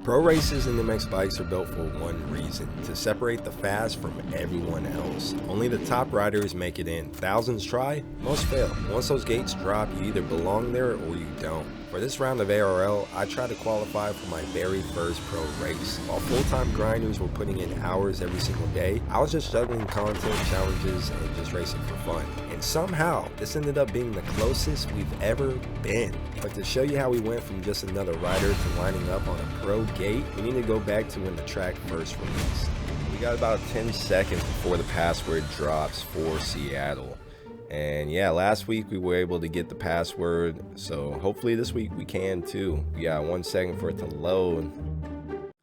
Pro races and MX bikes are built for one reason, to separate the fast from everyone else. Only the top riders make it in. Thousands try, most fail. Once those gates drop, you either belong there or you don't. For this round of ARL, I tried to qualify for my very first pro race. While full-time grinders were putting in hours every single day, I was just juggling content, challenges, and just racing for fun. And somehow, this ended up being the closest we've ever been. But to show you how we went from just another rider to lining up on a pro gate, we need to go back to when the track first released. We got about 10 seconds before the password drops for Seattle. And yeah, last week we were able to get the password, so hopefully this week we can too. We got 1 second for it to load.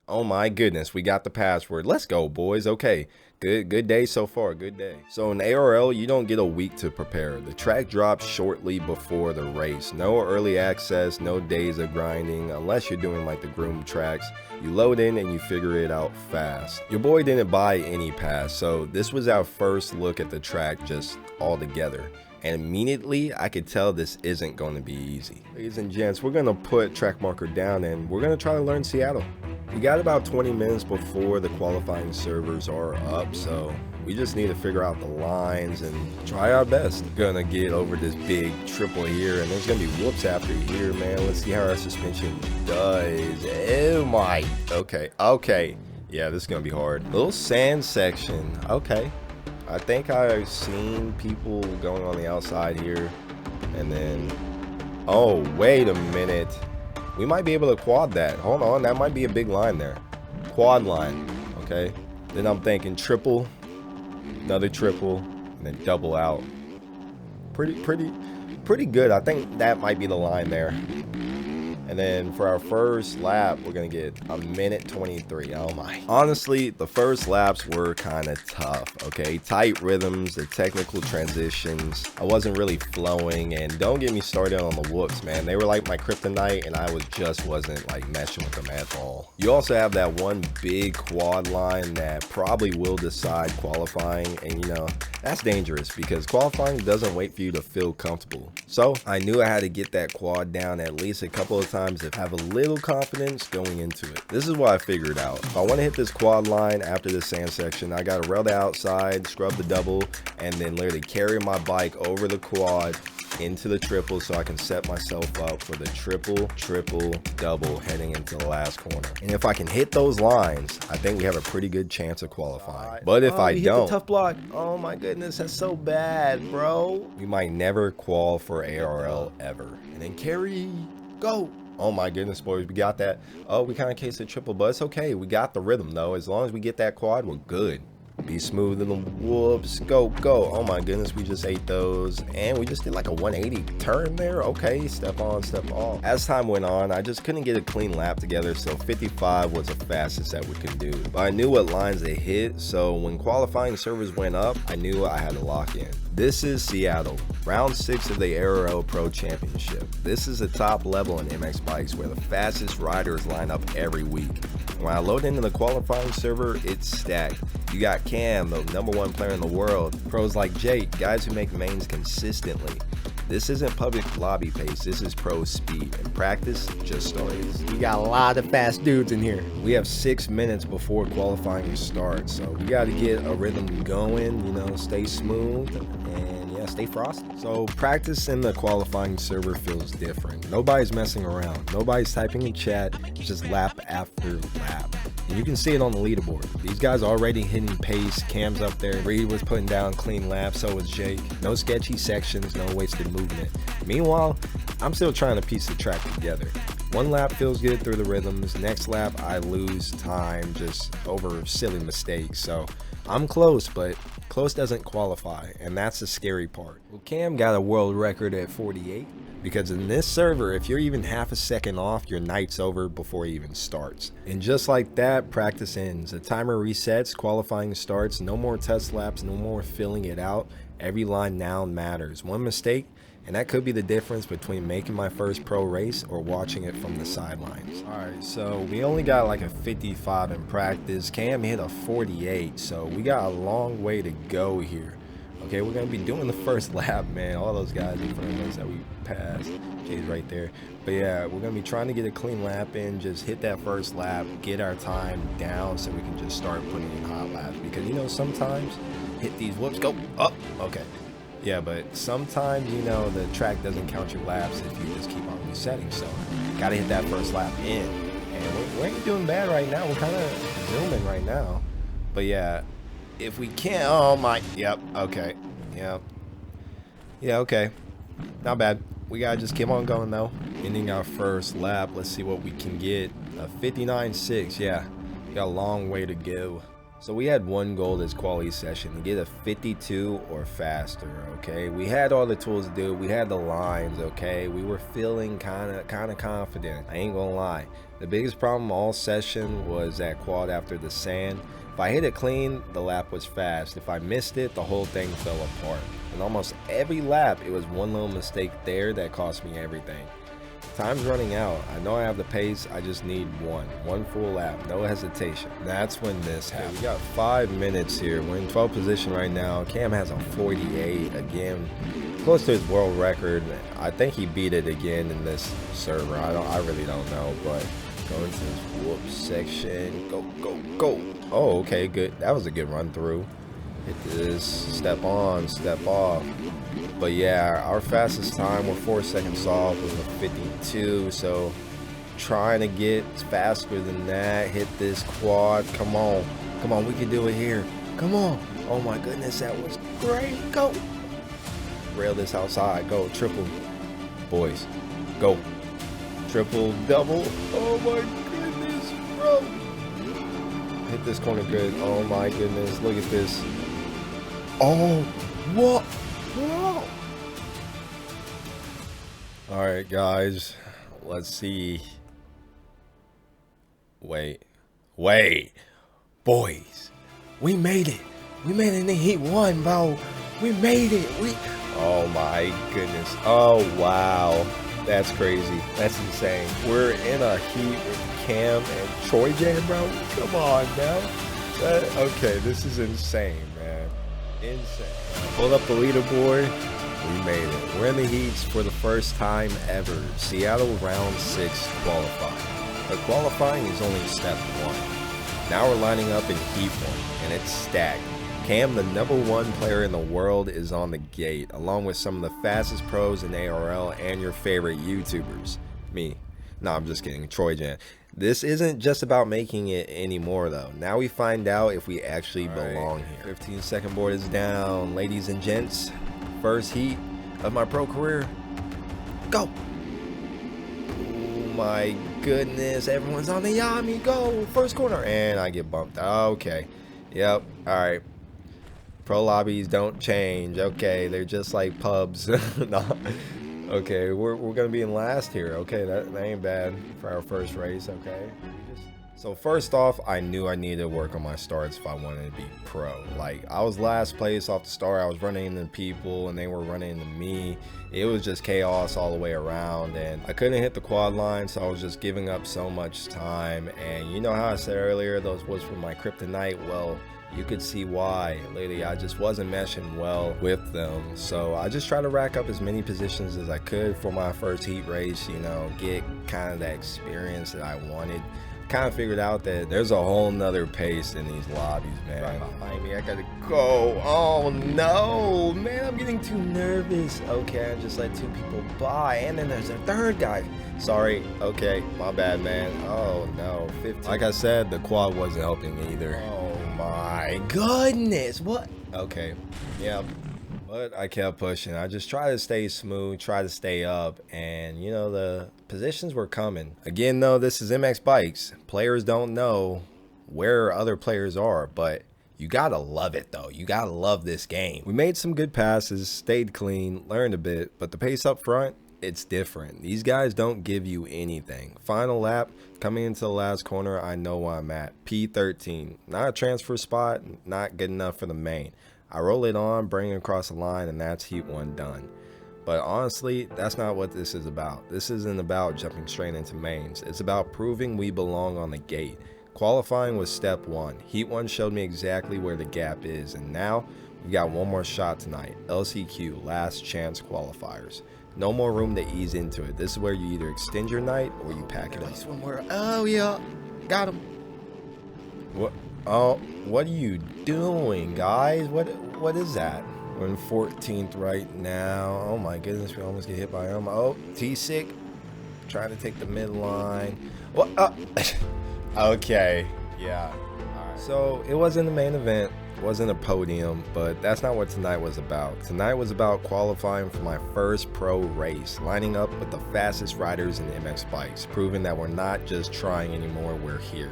Oh my goodness, we got the password. Let's go, boys. Okay, good day so far, good day. So in ARL, you don't get a week to prepare. The track drops shortly before the race. No early access, no days of grinding, unless you're doing like the groomed tracks. You load in and you figure it out fast. Your boy didn't buy any pass, so this was our first look at the track just all together. And immediately I could tell this isn't going to be easy. Ladies and gents, we're going to put track marker down and we're going to try to learn Seattle. We got about 20 minutes before the qualifying servers are up, so we just need to figure out the lines and try our best. Gonna get over this big triple here, and there's gonna be whoops after here, man. Let's see how our suspension does. Oh my, okay. Yeah, this is gonna be hard. Little sand section, okay. I think I've seen people going on the outside here, and then, oh, wait a minute. We might be able to quad that. Hold on, that might be a big line there. Quad line, okay. Then I'm thinking triple, another triple, and then double out. Pretty good. I think that might be the line there. And then for our first lap, we're gonna get a minute 23. Oh my. Honestly, the first laps were kind of tough, okay? Tight rhythms, the technical transitions. I wasn't really flowing, and don't get me started on the whoops, man. They were like my kryptonite, and I wasn't like meshing with them at all. You also have that one big quad line that probably will decide qualifying, and you know, that's dangerous because qualifying doesn't wait for you to feel comfortable. So I knew I had to get that quad down at least a couple of times to have a little confidence going into it. This is what I figured out. If I want to hit this quad line after this sand section, I got to rail the outside, scrub the double, and then literally carry my bike over the quad into the triple so I can set myself up for the triple, double heading into the last corner. And if I can hit those lines, I think we have a pretty good chance of qualifying. But if I don't, tough block. Oh my goodness, that's so bad, bro. We might never qual for ARL ever. And then carry, go. Oh my goodness, boys, we got that. Oh, we kind of cased the triple, but it's okay. We got the rhythm though. As long as we get that quad, we're good. Be smooth in the whoops, go. Oh my goodness, we just ate those, and we just did like a 180 turn there. Okay, step on, step off. As time went on, I just couldn't get a clean lap together, so 55 was the fastest that we could do. But I knew what lines they hit, so when qualifying servers went up, I knew I had to lock in. This is Seattle, round 6 of the ARL Pro Championship. This is the top level in MX bikes where the fastest riders line up every week. When I load into the qualifying server, it's stacked. You got Cam, the #1 player in the world, pros like Jake, guys who make mains consistently. This isn't public lobby pace, this is pro speed, and practice just started. We got a lot of fast dudes in here. We have 6 minutes before qualifying starts, so we got to get a rhythm going, you know, stay smooth, and yeah, stay frosty. So practice in the qualifying server feels different. Nobody's messing around, nobody's typing in chat, it's just lap after lap. And you can see it on the leaderboard. These guys already hitting pace. Cam's up there. Reed was putting down clean laps. So was Jake. No sketchy sections. No wasted movement. Meanwhile, I'm still trying to piece the track together. One lap feels good through the rhythms. Next lap, I lose time just over silly mistakes. So I'm close, but close doesn't qualify. And that's the scary part. Well, Cam got a world record at 48. Because in this server, if you're even half a second off, your night's over before it even starts. And just like that, practice ends. The timer resets, qualifying starts, no more test laps, no more filling it out. Every line now matters. One mistake, and that could be the difference between making my first pro race or watching it from the sidelines. Alright, so we only got like a 55 in practice. Cam hit a 48, so we got a long way to go here. Okay, we're gonna be doing the first lap, man. All those guys in front of us that we passed, Jay's right there. But yeah, we're gonna be trying to get a clean lap in, just hit that first lap, get our time down so we can just start putting in hot laps. Because you know, sometimes hit these whoops, go up. Okay, yeah, but sometimes you know the track doesn't count your laps if you just keep on resetting. So gotta hit that first lap in, and we ain't doing bad right now. We're kind of zooming right now, but yeah. If we can't, oh my, yep, okay, yep, yeah, okay, not bad. We gotta just keep on going though. Ending our first lap, let's see what we can get. A 59.6, yeah, we got a long way to go. So we had one goal this quality session, to get a 52 or faster, okay? We had all the tools to do it. We had the lines, okay? We were feeling kind of confident, I ain't gonna lie. The biggest problem all session was that quad after the sand. If I hit it clean, the lap was fast. If I missed it, the whole thing fell apart. And almost every lap, it was one little mistake there that cost me everything. Time's running out. I know I have the pace. I just need one full lap, no hesitation. That's when this happened. We got 5 minutes here. We're in 12th position right now. Cam has a 48 again, close to his world record. I think he beat it again in this server. I really don't know, but going to this whoop section. Go. Oh, okay, good. That was a good run through. Hit this, step on, step off. But yeah, our fastest time, we're 4 seconds off with a 52. So trying to get faster than that. Hit this quad. Come on, we can do it here. Come on. Oh my goodness, that was great. Go. Rail this outside. Go, triple. Boys, go. Triple, double. Oh my goodness, bro. Hit this corner good. Oh my goodness, look at this. Oh, what? Whoa. All right, guys, let's see. Wait, boys, we made it. We made it in the heat 1, bro. We made it. Oh my goodness. Oh wow. That's crazy. That's insane. We're in a heat with Cam and Troy Jan, bro. Come on, man. Okay, this is insane, man. Insane. Pulled up the leaderboard. We made it. We're in the heats for the first time ever. Seattle round 6 qualifying. But qualifying is only step 1. Now we're lining up in heat 1, and it's stacked. Cam, the #1 player in the world, is on the gate, along with some of the fastest pros in ARL and your favorite YouTubers. Me. No, I'm just kidding. Troy Jan. This isn't just about making it anymore, though. Now we find out if we actually belong here. 15-second board is down. Ladies and gents, first heat of my pro career. Go! Oh my goodness. Everyone's on the Yami. Go! First corner. And I get bumped. Okay. Yep. All right. Pro lobbies don't change. Okay, they're just like pubs. No. Okay, we're gonna be in last here. Okay, that ain't bad for our first race. Okay. So first off, I knew I needed to work on my starts if I wanted to be pro. Like, I was last place off the start. I was running into people and they were running into me. It was just chaos all the way around, and I couldn't hit the quad line, so I was just giving up so much time. And you know how I said earlier, those was for my kryptonite. Well, you could see why. Lately, I just wasn't meshing well with them. So I just tried to rack up as many positions as I could for my first heat race, you know, get kind of that experience that I wanted. Kind of figured out that there's a whole nother pace in these lobbies, man. Right behind me, I gotta go. Oh no, man, I'm getting too nervous. Okay, I just let 2 people by, and then there's a third guy. Sorry. Okay, my bad, man. Oh no, 15. Like I said, the quad wasn't helping either. Oh my goodness, what? Okay, yeah. But I kept pushing. I just tried to stay smooth, try to stay up, and you know, the positions were coming. Again though, this is MX Bikes. Players don't know where other players are, but you gotta love it though. You gotta love this game. We made some good passes, stayed clean, learned a bit, but the pace up front, it's different. These guys don't give you anything. Final lap, coming into the last corner, I know where I'm at. P13, not a transfer spot, not good enough for the main. I roll it on, bring it across the line, and that's heat 1 done. But honestly, that's not what this is about. This isn't about jumping straight into mains. It's about proving we belong on the gate. Qualifying was step 1. Heat 1 showed me exactly where the gap is, and now You got one more shot tonight. LCQ, last chance qualifiers. No more room to ease into it. This is where you either extend your night or you pack it up. One more. Oh yeah, got him. What? Oh, what are you doing, guys? What is that? We're in 14th right now. Oh my goodness, we almost get hit by him. Oh, T-Sick trying to take the midline. What? Okay, yeah. All right. So it wasn't the main event. Wasn't a podium, but that's not what tonight was about. Tonight was about qualifying for my first pro race, lining up with the fastest riders in MX bikes, proving that we're not just trying anymore, we're here.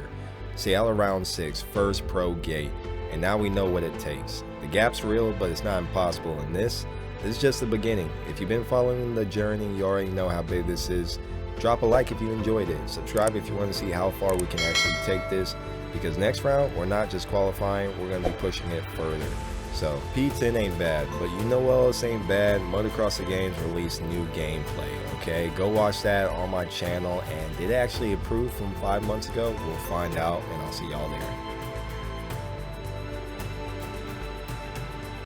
ARL Round 6, first pro gate, and now we know what it takes. The gap's real, but it's not impossible, and this is just the beginning. If you've been following the journey, you already know how big this is. Drop a like if you enjoyed it. Subscribe if you want to see how far we can actually take this. Because next round, we're not just qualifying, we're going to be pushing it further. So, P10 ain't bad, but you know what else ain't bad? Motocross the Games released new gameplay, okay? Go watch that on my channel, and did it actually improve from 5 months ago? We'll find out, and I'll see y'all there.